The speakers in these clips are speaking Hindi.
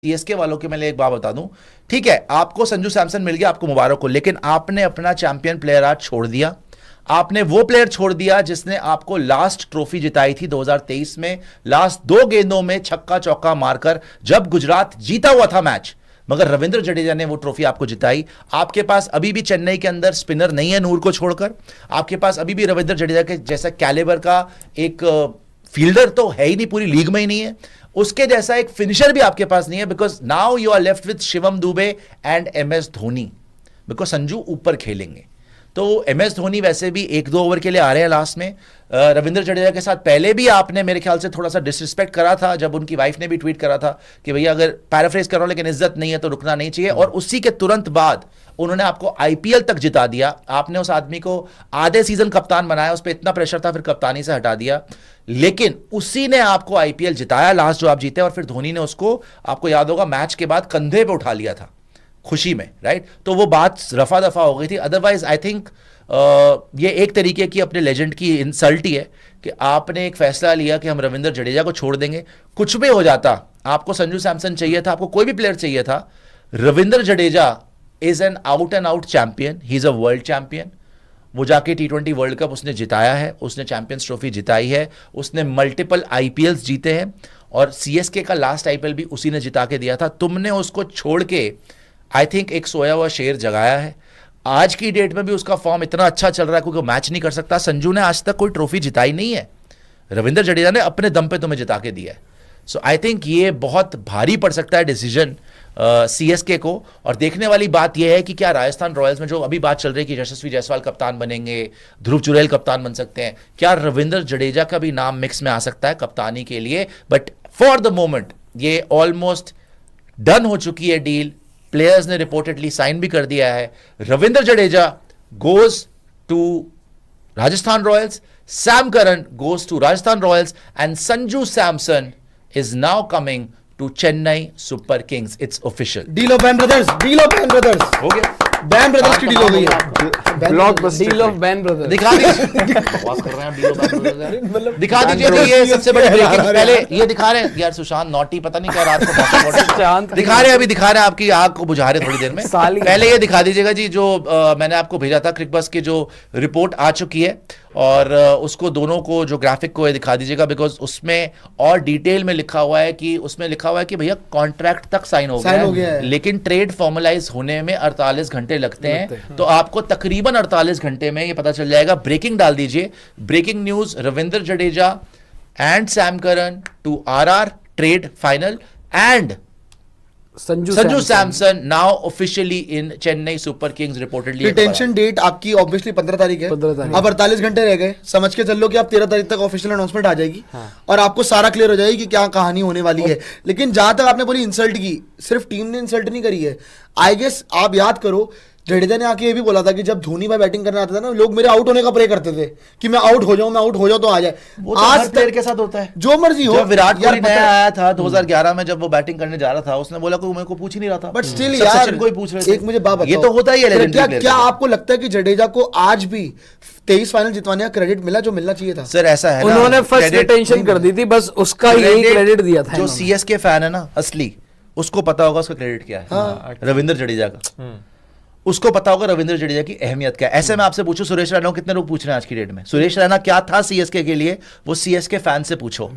सीएसके वालों के मैं एक बात बता दूं, ठीक है आपको संजू सैमसन मिल गया, आपको मुबारक हो, लेकिन आपने अपना चैंपियन प्लेयर आज छोड़ दिया। आपने वो प्लेयर छोड़ दिया जिसने आपको लास्ट ट्रॉफी जिताई थी 2023 में, लास्ट 2 गेंदों में छक्का चौका मारकर, जब गुजरात जीता हुआ था मैच, मगर रविंद्र जडेजा ने वो ट्रॉफी आपको जिताई। आपके पास अभी भी चेन्नई के अंदर स्पिनर नहीं है नूर को छोड़कर, आपके पास अभी भी रविंद्र जडेजा के जैसा कैलिबर का एक फील्डर तो है ही नहीं, पूरी लीग में ही नहीं है, उसके जैसा एक फिनिशर भी आपके पास नहीं है, because now you are left with Shivam Dube and MS Dhoni, because Sanju ऊपर खेलेंगे। तो एमएस धोनी वैसे भी 1-2 ओवर के लिए आ रहे हैं लास्ट में। रविंद्र जडेजा के साथ पहले भी आपने मेरे ख्याल से थोड़ा सा डिसरिस्पेक्ट करा था, जब उनकी वाइफ ने भी ट्वीट करा था कि भैया अगर पैराफ्रेज कर रहा हूं लेकिन इज्जत नहीं है तो रुकना नहीं चाहिए, और उसी के तुरंत बाद उन्होंने आपको आईपीएल तक जिता दिया। आपने उस आदमी को आधे सीजन कप्तान बनाया, उस पर इतना प्रेशर था, फिर कप्तानी से हटा दिया, लेकिन उसी ने आपको आईपीएल जिताया लास्ट जो आप जीते, और फिर धोनी ने उसको, आपको याद होगा, मैच के बाद कंधे पे उठा लिया था खुशी में, राइट। तो वो बात रफा दफा हो गई थी। अदरवाइज आई थिंक ये एक तरीके की अपने लेजेंड की इंसल्ट ही है कि आपने एक फैसला लिया कि हम रविंद्र जडेजा को छोड़ देंगे। कुछ भी हो जाता, आपको संजू सैमसन चाहिए था, आपको कोई भी प्लेयर चाहिए था, Ravindra Jadeja is an out and out champion, he is a world champion. वो जाके T20 वर्ल्ड कप उसने जिताया है, उसने चैंपियंस ट्रॉफी जिताई है, उसने मल्टीपल आईपीएल्स जीते हैं, और सीएसके का लास्ट आईपीएल भी उसी ने जिता के दिया था। तुमने उसको छोड़ के आई थिंक एक सोया हुआ शेर जगाया है। आज की डेट में भी उसका फॉर्म इतना अच्छा चल रहा है क्योंकि मैच नहीं कर सकता। संजू ने आज तक कोई ट्रॉफी जिताई नहीं है, रविंद्र जडेजा ने अपने दम पे तुम्हें जिता के दिया है। सो आई थिंक ये बहुत भारी पड़ सकता है डिसीजन सीएसके को। और देखने वाली बात यह है कि क्या राजस्थान रॉयल्स में जो अभी बात चल रही है कि यशस्वी जायसवाल कप्तान बनेंगे, ध्रुव जुरैल कप्तान बन सकते हैं, क्या रविंद्र जडेजा का भी नाम मिक्स में आ सकता है कप्तानी के लिए। बट फॉर द मोमेंट ये ऑलमोस्ट डन हो चुकी है डील, प्लेयर्स ने रिपोर्टेडली साइन भी कर दिया है। Ravindra Jadeja goes to Rajasthan Royals, Sam Curran goes to Rajasthan Royals, and Sanju Samson is now coming to Chennai Super Kings. It's official. Deal of ban brothers, deal of ban brothers हो गया, बैन ब्रदर्स की डील हो गई है। Blockbuster deal of ban brothers दिखा दीजिए, बकवास कर रहे हैं, डील ऑफ बैन ब्रदर्स दिखा दीजिए। तो ये सबसे बड़े ब्रेकिंग, पहले ये दिखा रहे हैं यार, सुशांत नॉटी पता नहीं क्या रात को दिखा रहे हैं, अभी दिखा रहे हैं, आपकी आग को बुझा रहे थोड़ी देर में। पहले ये दिखा दीजिएगा जी जो मैंने आपको भेजा था क्रिकबस की जो रिपोर्ट आ चुकी है, और उसको दोनों को जो ग्राफिक को दिखा दीजिएगा, बिकॉज उसमें और डिटेल में लिखा हुआ है कि उसमें लिखा हुआ है कि भैया कॉन्ट्रैक्ट तक साइन हो गया है, लेकिन ट्रेड फॉर्मलाइज होने में 48 घंटे लगते हैं। तो आपको तकरीबन 48 घंटे में ये पता चल जाएगा। ब्रेकिंग डाल दीजिए, breaking news, Ravindra Jadeja and Sam Curran to RR trade final, and Sanju Samson now officially in Chennai Super Kings reportedly. Retention date आपकी ऑब्वियसली 15 तारीख है, अब 48 घंटे रह गए, समझ के चल लो कि आप 13 तारीख तक ऑफिशियल अनाउंसमेंट आ जाएगी। हाँ। और आपको सारा क्लियर हो जाएगी कि क्या कहानी होने वाली है। लेकिन जहां तक आपने बोली इंसल्ट की, सिर्फ टीम ने इंसल्ट नहीं करी है, आई गेस आप याद करो जडेजा ने आके ये भी बोला था कि जब धोनी भाई बैटिंग करने आता था ना, लोग मेरे आउट होने का प्रे करते थे कि मैं आउट हो जाऊं तो आ जाए। वो तो आज प्लेयर के साथ होता है, जो मर्जी हो। जब विराट कोहली नया आया था 2011 में, जब वो बैटिंग करने जा रहा था, उसने बोला कि मेरे को पूछ ही नहीं रहा था, बट स्टिल यार कोई पूछ रहे थे। एक मुझे बात बताओ, ये तो होता ही है। क्या आपको लगता है कि जडेजा को आज भी 23 फाइनल जितवाने का क्रेडिट मिला जो मिलना चाहिए था? सर ऐसा है, उन्होंने फर्स्ट रिटेंशन कर दी थी, बस उसका यही क्रेडिट दिया था। जो सीएसके फैन है ना असली, उसको पता होगा उसका क्रेडिट क्या है। रविंद्र जडेजा का, उसको पता होगा रविंद्र जडेजा की अहमियत क्या है। ऐसे मैं आपसे पूछूं, सुरेश रैना को कितने लोग पूछ रहे हैं आज की डेट में, सुरेश रैना क्या था सीएसके के लिए, वो सीएसके फैन से पूछो।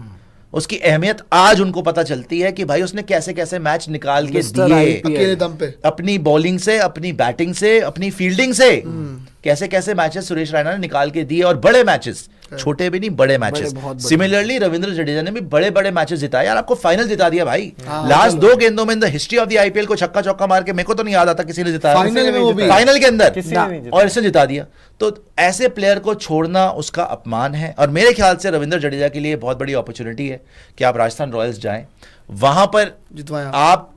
उसकी अहमियत आज उनको पता चलती है कि भाई उसने कैसे कैसे मैच निकाल के दिए, अकेले दम पे, अपनी बॉलिंग से, अपनी बैटिंग से, अपनी फील्डिंग से, कैसे कैसे मैचेस सुरेश रैना ने निकाल के दिए, और बड़े मैचेस, छोटे भी नहीं बड़े मैचेस। सिमिलरली रविंद्र जडेजा ने भी बड़े बड़े मैचेस जिताए। यार आपको फाइनल जिता दिया भाई, लास्ट 2 गेंदों में in the history of the IPL को छक्का चौका मार के, मेरे को तो नहीं याद आता किसी ने जिताया फाइनल के अंदर, और इसने जिता दिया। तो ऐसे प्लेयर को छोड़ना उसका अपमान है, और मेरे ख्याल से रविंद्र जडेजा के लिए बहुत बड़ी अपॉर्चुनिटी है कि आप राजस्थान रॉयल्स जाएं, वहां पर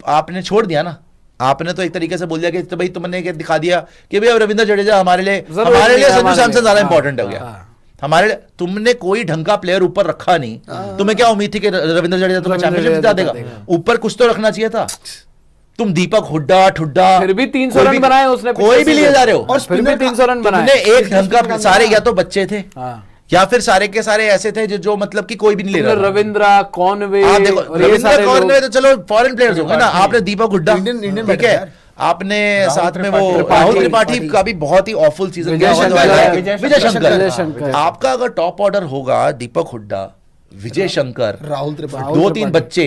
आपने छोड़ दिया ना, आपने तो एक तरीके से बोल दिया कि तो भाई तुमने दिखा दिया कि भाई अब रविंद्र जडेजा हमारे लिए संजू सैमसन ज्यादा इंपॉर्टेंट हो गया हमारे लिए। तुमने कोई ढंग का प्लेयर ऊपर रखा नहीं, तुम्हें क्या उम्मीद थी कि रविंद्र जडेजा तुम्हें चैंपियनशिप जिता देगा? ऊपर कुछ तो रखना चाहिए था। तुम दीपक हुड्डा ठुड्डा, फिर भी 300 रन बनाए उसने, कोई भी लिए जा रहे हो, और फिर भी 300 रन बनाए। तुमने एक ढंग का, सारे या तो बच्चे थे या फिर सारे के सारे ऐसे थे जो मतलब कि कोई भी नहीं ले रहा था? रविंद्रा, कॉनवे, आप देखो और ये रविंद्र सारे कौर लोग। में तो चलो फॉरेन प्लेयर्स होंगे ना, आपने दीपक हुड्डा, इंडियन ठीक बैटर है, यार। आपने साथ में वो त्रिपाठी, राहुल त्रिपाठी का भी बहुत ही ऑफुल सीजन विजय गया होने शंकर, वाला है। विजय विजय शंकर। शंकर, आपका अगर टॉप ऑर्डर होगा दीपक हुड्डा, विजय शंकर, राहुल त्रिपाठी, 2-3 बच्चे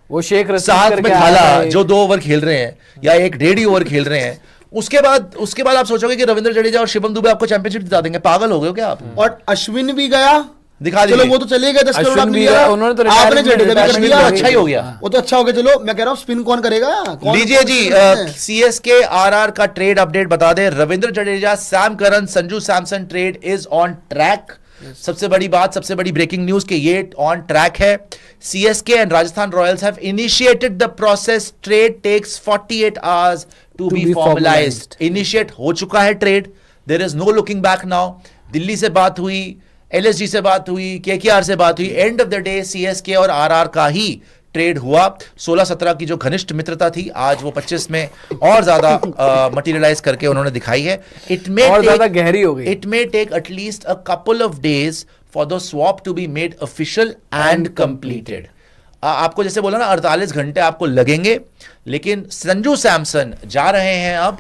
वो शेख रशीद साथ में करके आया थाला है। जो 2 ओवर खेल रहे हैं या 1.5 ओवर खेल रहे हैं, उसके बाद आप सोचोगे कि रविंद्र जडेजा और शिवम दुबे आपको चैंपियनशिप जिता देंगे? पागल हो गए हो क्या आप? और अश्विन भी गया, दिखा चलो दीजिए। वो तो चले गए 10 करोड़ अश्विन आपने भी लिया, गया, उन्होंने तो आपने रिटायरमेंट जडेजा भी कर अश्विन लिया, तो अच्छा ही हो गया। वो तो अच्छा हो गया। चलो मैं कह रहा हूँ स्पिन कौन करेगा? लीजिए जी, सीएसके आरआर का ट्रेड अपडेट बता दें। Ravindra Jadeja, Sam Curran, Sanju Samson trade is on track. सबसे बड़ी बात, सबसे बड़ी ब्रेकिंग न्यूज कि ये ऑन ट्रैक है। CSK and Rajasthan Royals have initiated the process. Trade takes 48 hours to be formalised. Initiate हो चुका है trade, there is no looking back now. Delhi से बात हुई, एलएसजी से बात हुई, केकेआर से बात हुई, end of the day CSK और आरआर का ही ट्रेड हुआ। 16-17 की जो घनिष्ठ मित्रता थी, आज वो 25 में और ज्यादा मटेरियलाइज करके उन्होंने दिखाई है। इट मे और ज्यादा गहरी हो गई। It may take at least a couple of days for the swap to be made official and completed. आपको जैसे बोला ना 48 घंटे आपको लगेंगे, लेकिन संजू सैमसन जा रहे हैं अब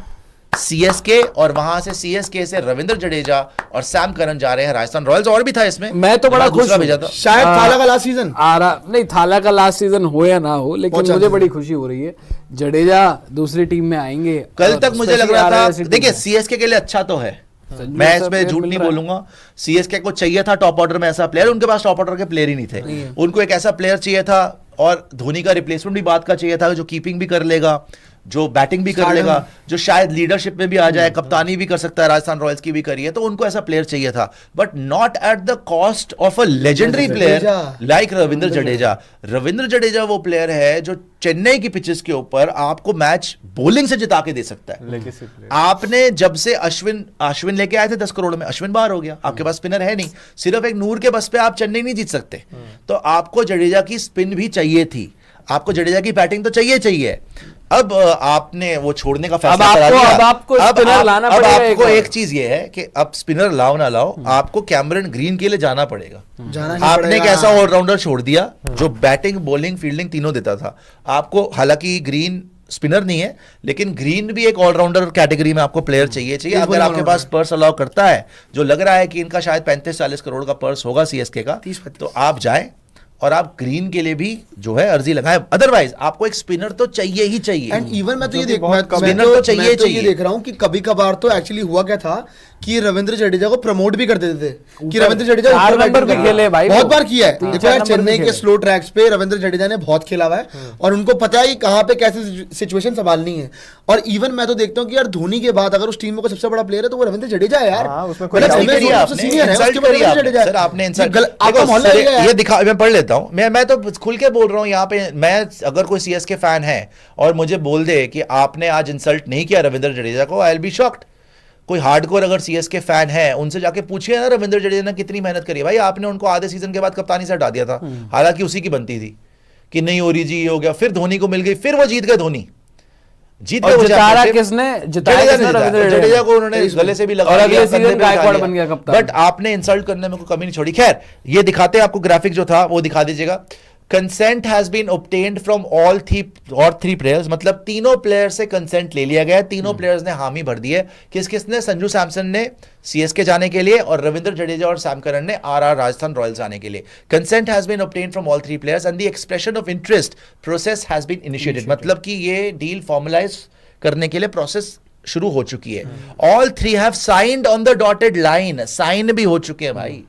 सीएसके, और वहां से सीएसके से रविंद्र जडेजा और सैम करन जा रहे हैं राजस्थान रॉयल्स। और भी था इसमें, मैं तो बड़ा खुश दूसरा हूं। भेजा था। शायद थाला का लास्ट सीजन आ रहा नहीं, थाला का लास्ट सीजन हो या ना हो, लेकिन मुझे बड़ी खुशी हो रही है। जडेजा दूसरी टीम में आएंगे। कल तक मुझे लग रहा था, देखिए देखिए सीएसके के लिए अच्छा तो है, मैं इसमें झूठ नहीं बोलूंगा। सीएसके को चाहिए था टॉप ऑर्डर में ऐसा प्लेयर, उनके पास टॉप ऑर्डर के प्लेयर ही नहीं थे। उनको एक ऐसा प्लेयर चाहिए था, और धोनी का रिप्लेसमेंट भी बात का चाहिए था, जो कीपिंग भी कर लेगा, जो बैटिंग भी कर लेगा, जो शायद लीडरशिप में भी आ जाए, कप्तानी भी कर सकता है, राजस्थान रॉयल्स की भी करी है, तो उनको ऐसा प्लेयर चाहिए था, but not at the cost of a legendary player like Ravindra Jadeja. Ravindra Jadeja वो प्लेयर है जो चेन्नई की पिचेस के ऊपर आपको मैच बॉलिंग से जिता के दे सकता है। आपने जब से अश्विन लेके आए थे 10 करोड़ में, अश्विन बाहर हो गया, आपके पास स्पिनर है नहीं, सिर्फ एक नूर के बस पे आप चेन्नई नहीं जीत सकते। तो आपको जडेजा की स्पिन भी चाहिए थी, आपको जडेजा की बैटिंग तो चाहिए। अब आपने वो छोड़ने का फैसला करा दिया। अब आपको स्पिनर लाना अब पड़ेगा। आपको एक चीज ये है कि अब स्पिनर लाओ ना लाओ, आपको कैमरन ग्रीन के लिए जाना पड़ेगा। आपने एक ऐसा ऑलराउंडर छोड़ दिया जो बैटिंग, बॉलिंग, फील्डिंग तीनों देता था आपको। हालांकि ग्रीन स्पिनर नहीं है, लेकिन ग्रीन भी एक ऑलराउंडर कैटेगरी में आपको प्लेयर चाहिए। अगर आपके पास पर्स अलाउ करता है, जो लग रहा है कि इनका शायद 35-40 करोड़ का पर्स होगा सीएसके का, तो आप जाएं और आप ग्रीन के लिए भी जो है अर्जी लगाएं। अदरवाइज आपको एक स्पिनर तो चाहिए ही चाहिए। एंड इवन मैं तो ये देख रहा हूँ कि कभी कभार तो एक्चुअली हुआ क्या था कि रविंद्र जडेजा को प्रमोट भी कर देते थे कि रविंद्र जडेजा चार नंबर पे खेले भाई, बहुत बार किया है। देखो यार, नंबर चेन्नई पे के स्लो ट्रैक्स पे रविंद्र जडेजा ने बहुत खेला हुआ है, और उनको पता है कि कहाँ पे कैसे सिचुएशन संभालनी है। और इवन मैं तो देखता हूँ कि यार धोनी के बाद अगर उस टीम में कोई सबसे बड़ा प्लेयर है तो वो रविंद्र जडेजा है यार। ये दिखा, मैं पढ़ लेता हूँ, मैं तो खुल के बोल रहा हूँ यहाँ पे। मैं अगर कोई सीएसके फैन है और मुझे बोल दे कि आपने आज इंसल्ट नहीं किया रविंद्र जडेजा को, आई विल बी शॉक्ड। कोई हार्डकोर अगर सीएसके फैन है, उनसे जाके पूछिए ना रविंद्र जडेजा ने कितनी मेहनत करी है। भाई आपने उनको आधे सीजन के बाद कप्तानी से हटा दिया था, हालांकि उसी की बनती थी कि नहीं हो रही जी, हो गया, फिर धोनी को मिल गई, फिर वो जीत गए, धोनी जीत गए। जडेजा को उन्होंने गले से भी लगा दिया, बन गया कप्तान। बट आपने इंसल्ट करने में कोई कमी नहीं छोड़ी। खैर, ये दिखाते हैं आपको, ग्राफिक जो था वो दिखा दीजिएगा। Consent has been obtained from all three players, मतलब तीनों प्लेयर से कंसेंट ले लिया गया है। तीनों प्लेयर्स ने हामी भर दी है। किसने? संजू सैमसन ने सीएसके जाने के लिए, और रविंद्र जडेजा और सैम करन ने आरआर राजस्थान रॉयल्स जाने के लिए। Consent has been obtained from all three players and the expression of interest process has been initiated. मतलब कि ये डील फॉर्मलाइज करने के लिए प्रोसेस शुरू हो चुकी है। All three have signed on the dotted line, sign भी हो चुके हैं भाई,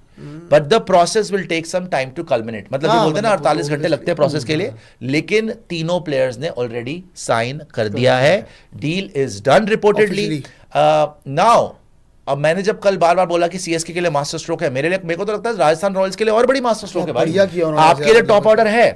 but the process will take some time to culminate. मतलब ये बोलते हैं ना 48 घंटे लगते हैं प्रोसेस के लिए, लेकिन तीनों प्लेयर्स ने ऑलरेडी साइन कर दिया है। Deal is done reportedly now. अब मैंने जब कल बार बार बोला कि सीएसके के लिए मास्टर स्ट्रोक है, मेरे को तो लगता है राजस्थान रॉयल्स के लिए और बड़ी मास्टर स्ट्रोक है भाई। आपके लिए टॉप ऑर्डर है।